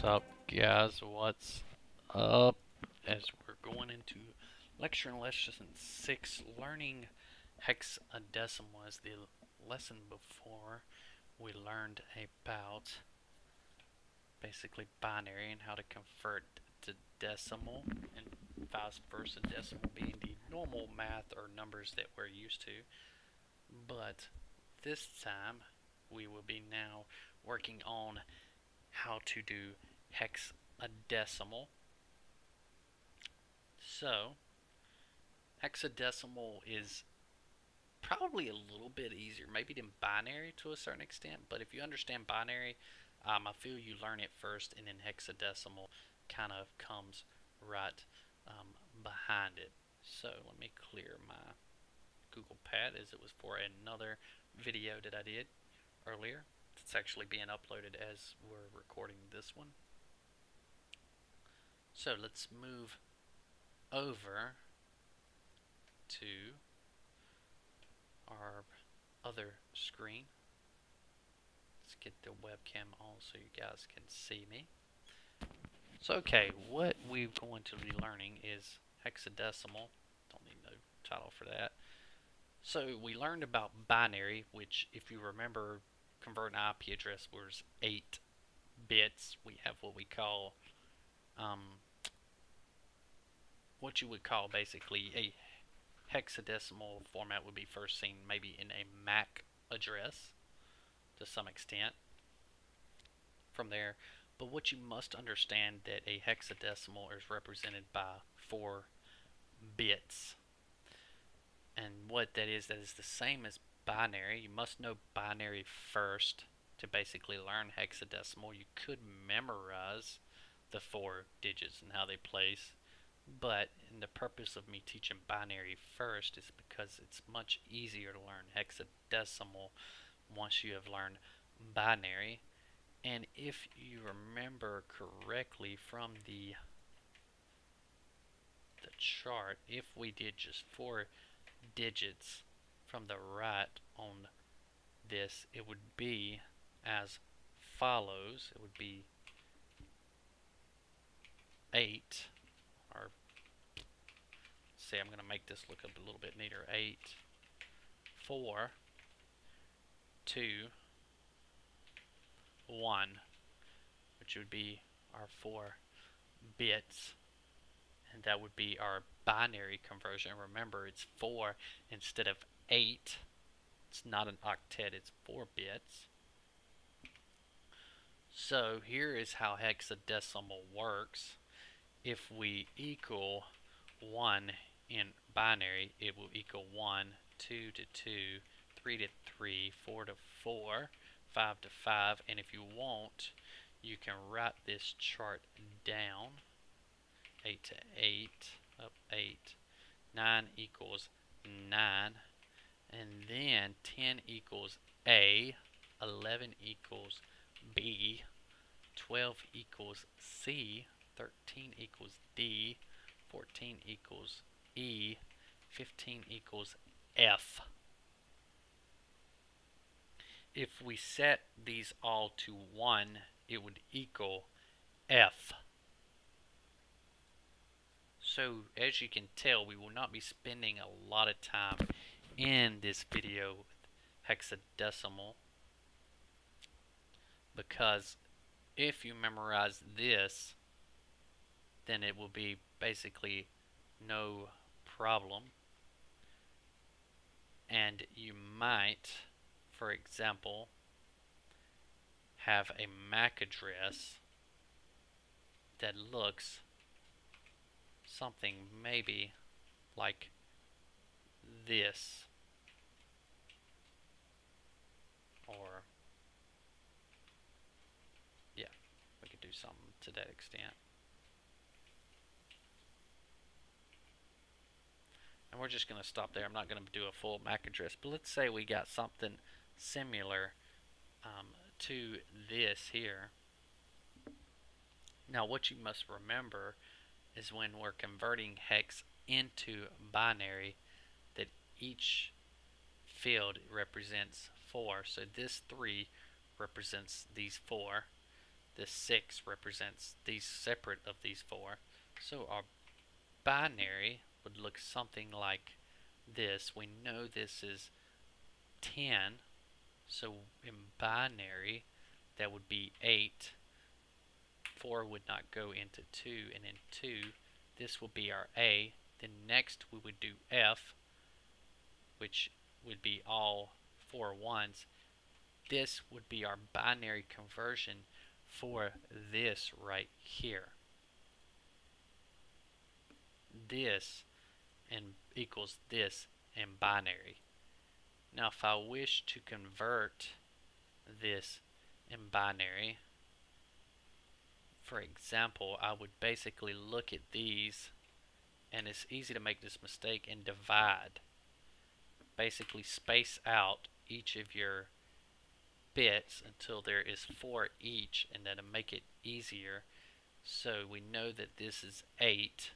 What's up, guys? What's up? As we're going into lecture and lesson 6, learning hexadecimal. As the lesson before, we learned about basically binary and how to convert to decimal, and vice versa, decimal being the normal math or numbers that we're used to. But this time, we will be now working on how to do hexadecimal. So, hexadecimal is probably a little bit easier, maybe than binary to a certain extent. But if you understand binary, I feel you learn it first, and then hexadecimal kind of comes right behind it. So let me clear my Google Pad, as it was for another video that I did earlier. It's actually being uploaded as we're recording this one. So let's move over to our other screen. Let's get the webcam on so you guys can see me. So okay, what we're going to be learning is hexadecimal. Don't need no title for that. So we learned about binary, which, if you remember, converting an IP address was 8 bits. We have what we call what you would call basically a hexadecimal format would be first seen maybe in a MAC address to some extent from there. But what you must understand that a hexadecimal is represented by 4 bits. And what that is the same as binary. You must know binary first to basically learn hexadecimal. You could memorize the 4 digits and how they place, but the purpose of me teaching binary first is because it's much easier to learn hexadecimal once you have learned binary. And if you remember correctly from the chart, if we did just 4 digits from the right on this, it would be as follows. It would be 8, or say I'm going to make this look a little bit neater. 8, 4, 2, 1, which would be our 4 bits, and that would be our binary conversion. Remember, it's 4 instead of 8. It's not an octet, it's 4 bits. So here is how hexadecimal works. If we equal 1 in binary, it will equal 1, 2 to 2, 3 to 3, 4 to 4, 5 to 5, and if you want, you can write this chart down. 8 to 8, up 8, 9 equals 9, and then 10 equals A, 11 equals B, 12 equals C, 13 equals D, 14 equals E, 15 equals F. If we set these all to 1, it would equal F. So as you can tell, we will not be spending a lot of time in this video with hexadecimal, because if you memorize this, then it will be basically no problem. And you might, for example, have a MAC address that looks something maybe like this, or yeah, we could do something to that extent. And we're just going to stop there. I'm not going to do a full MAC address, but let's say we got something similar to this here. Now what you must remember is when we're converting hex into binary, that each field represents 4. So this 3 represents these 4. the 6 represents these separate of these 4. So our binary would look something like this. We know this is 10, so in binary that would be 8. 4 would not go into 2, and in 2 this will be our A. Then next we would do F, which would be all 4 ones. This would be our binary conversion for this right here. This and equals this in binary. Now if I wish to convert this in binary, for example, I would basically look at these, and it's easy to make this mistake, and divide. Basically space out each of your bits until there is 4 each, and that'll make it easier. So we know that this is 8,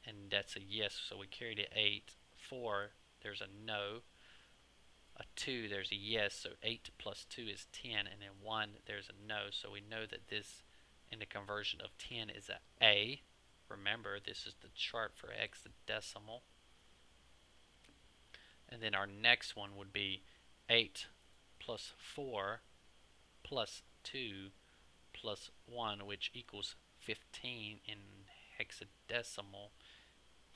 and that's a yes, so we carry the 8. 4, there's a no. A 2, there's a yes, so 8 plus 2 is 10, and then 1, there's a no, so we know that this in the conversion of 10 is a A. Remember, this is the chart for hexadecimal. And then our next one would be 8 plus 4 plus 2 plus 1, which equals 15 in hexadecimal.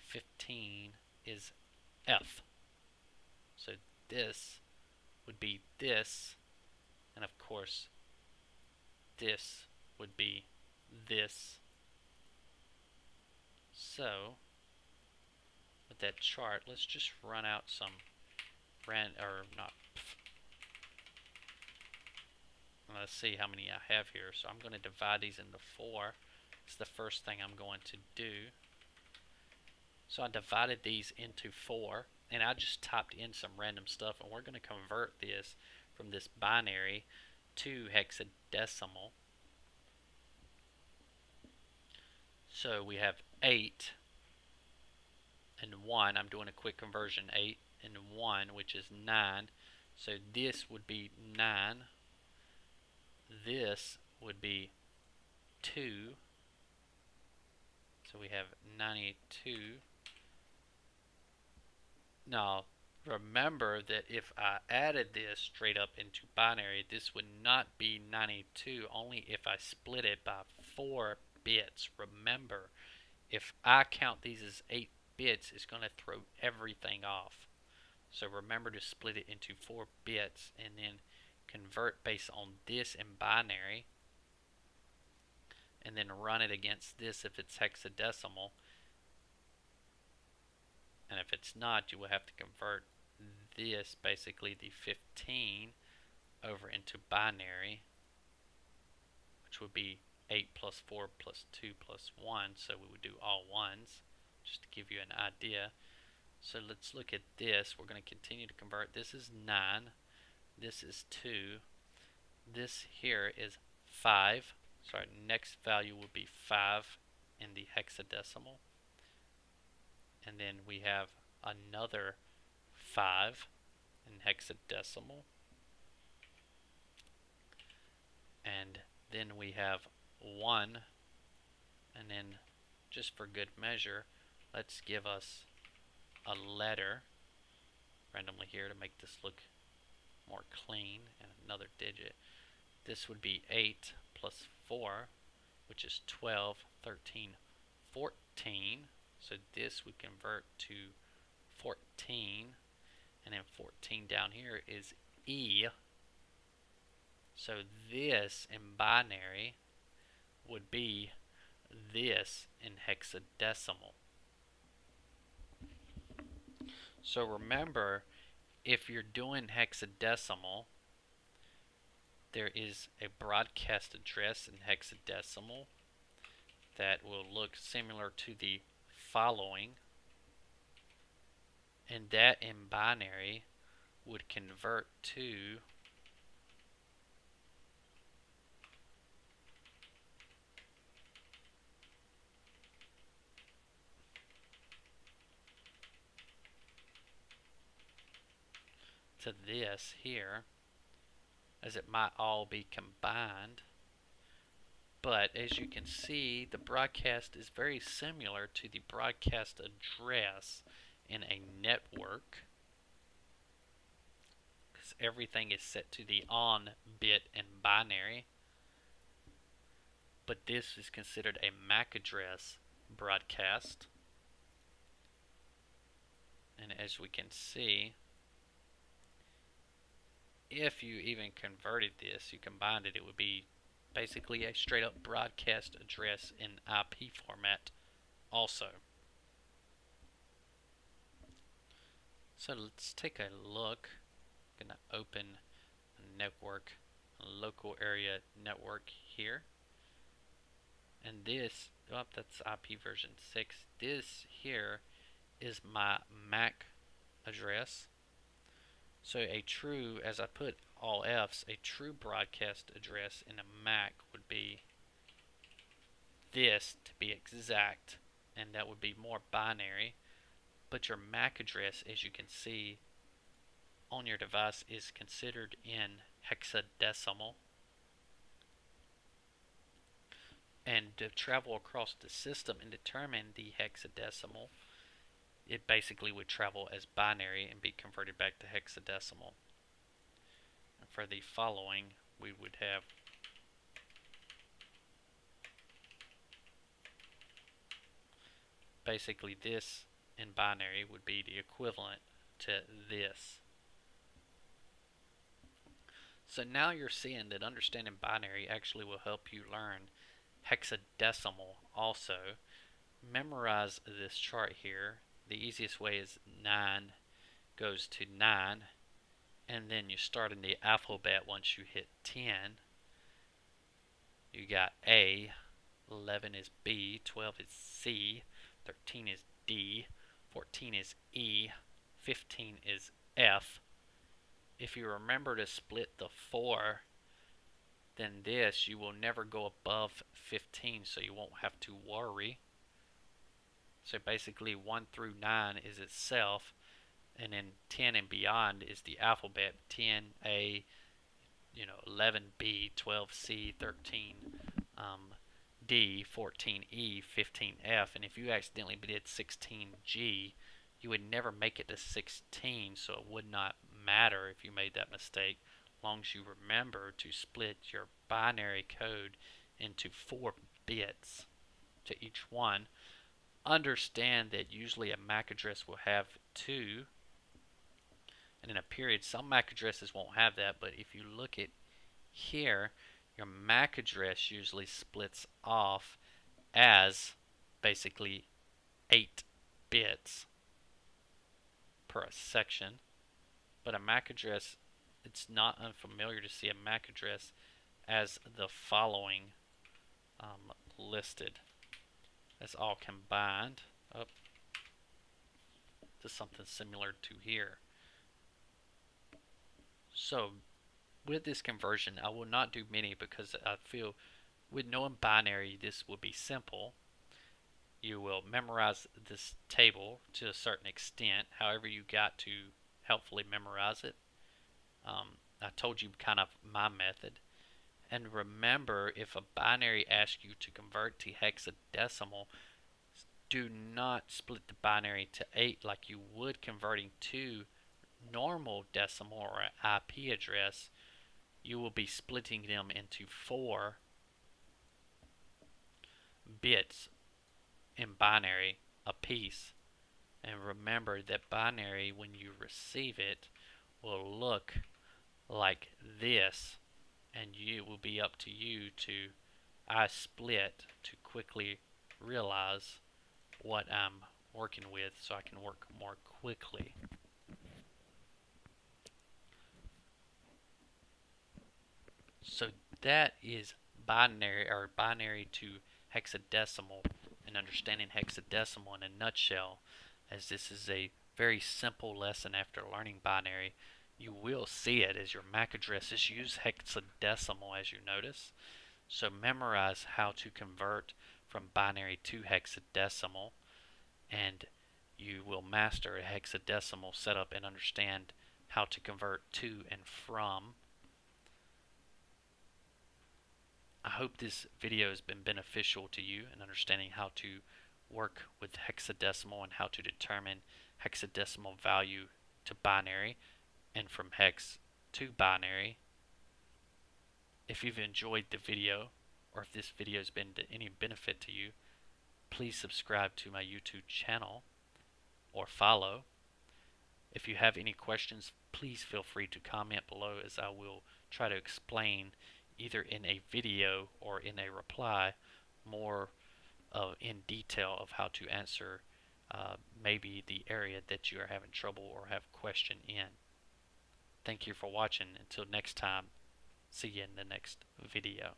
15 is F. So this would be this, and of course this would be this. So with that chart, let's just run out some let's see how many I have here. So I'm going to divide these into 4. It's the first thing I'm going to do. So I divided these into 4, and I just typed in some random stuff, and we're going to convert this from this binary to hexadecimal. So we have 8 and 1. I'm doing a quick conversion. 8 and 1, which is 9. So this would be 9. This would be 2. So we have 92. Now remember that if I added this straight up into binary, this would not be 92, only if I split it by 4 bits. Remember, if I count these as 8 bits, it's going to throw everything off. So remember to split it into 4 bits and then convert based on this in binary, and then run it against this if it's hexadecimal. And if it's not, you will have to convert this, basically the 15, over into binary, which would be 8 plus 4 plus 2 plus 1. So we would do all ones, just to give you an idea. So let's look at this. We're going to continue to convert. This is 9. This is 2. This here is 5. So our next value would be 5 in the hexadecimal. And then we have another 5 in hexadecimal. And then we have 1. And then, just for good measure, let's give us a letter randomly here to make this look more clean, and another digit. This would be 8 plus 4, which is 12, 13, 14. So this would convert to 14, and then 14 down here is E. So this in binary would be this in hexadecimal. So remember, if you're doing hexadecimal, there is a broadcast address in hexadecimal that will look similar to the following, and that in binary would convert to this here, as it might all be combined. But as you can see, the broadcast is very similar to the broadcast address in a network, because everything is set to the on bit in binary. But this is considered a MAC address broadcast. And as we can see, if you even converted this, you combined it, it would be basically a straight up broadcast address in IP format also. So let's take a look. I'm going to open a network, a local area network here. And this, oh, that's IP version 6. This here is my MAC address. So a true, as I put all F's, a true broadcast address in a MAC would be this, to be exact, and that would be more binary. But your MAC address, as you can see on your device, is considered in hexadecimal. And to travel across the system and determine the hexadecimal, it basically would travel as binary and be converted back to hexadecimal. And for the following, we would have basically this in binary would be the equivalent to this. So now you're seeing that understanding binary actually will help you learn hexadecimal also. Memorize this chart here. The easiest way is 9 goes to 9, and then you start in the alphabet once you hit 10. You got A, 11 is B, 12 is C, 13 is D, 14 is E, 15 is F. If you remember to split the 4, then this, you will never go above 15, so you won't have to worry. So basically 1 through 9 is itself, and then 10 and beyond is the alphabet. 10A, 11B, 12C, 13D, 14E, 15F. And if you accidentally did 16G, you would never make it to 16, so it would not matter if you made that mistake, as long as you remember to split your binary code into 4 bits to each one. Understand that usually a MAC address will have 2, and in a period some MAC addresses won't have that, but if you look at here, your MAC address usually splits off as basically 8 bits per section. But a MAC address, it's not unfamiliar to see a MAC address as the following listed. That's all combined up to something similar to here. So with this conversion, I will not do many because I feel with knowing binary, this will be simple. You will memorize this table to a certain extent, however you got to helpfully memorize it. I told you kind of my method. And remember, if a binary asks you to convert to hexadecimal, do not split the binary to 8 like you would converting to normal decimal or an IP address. You will be splitting them into 4 bits in binary a piece. And remember that binary, when you receive it, will look like this, and it will be up to you to split to quickly realize what I'm working with so I can work more quickly. So that is binary to hexadecimal, and understanding hexadecimal in a nutshell, as this is a very simple lesson after learning binary. You will see it as your MAC addresses use hexadecimal, as you notice. So memorize how to convert from binary to hexadecimal, and you will master a hexadecimal setup and understand how to convert to and from. I hope this video has been beneficial to you in understanding how to work with hexadecimal and how to determine hexadecimal value to binary and from hex to binary. If you've enjoyed the video, or if this video has been to any benefit to you, please subscribe to my YouTube channel or follow. If you have any questions, please feel free to comment below, as I will try to explain either in a video or in a reply more in detail of how to answer maybe the area that you are having trouble or have question in. Thank you for watching. Until next time, see you in the next video.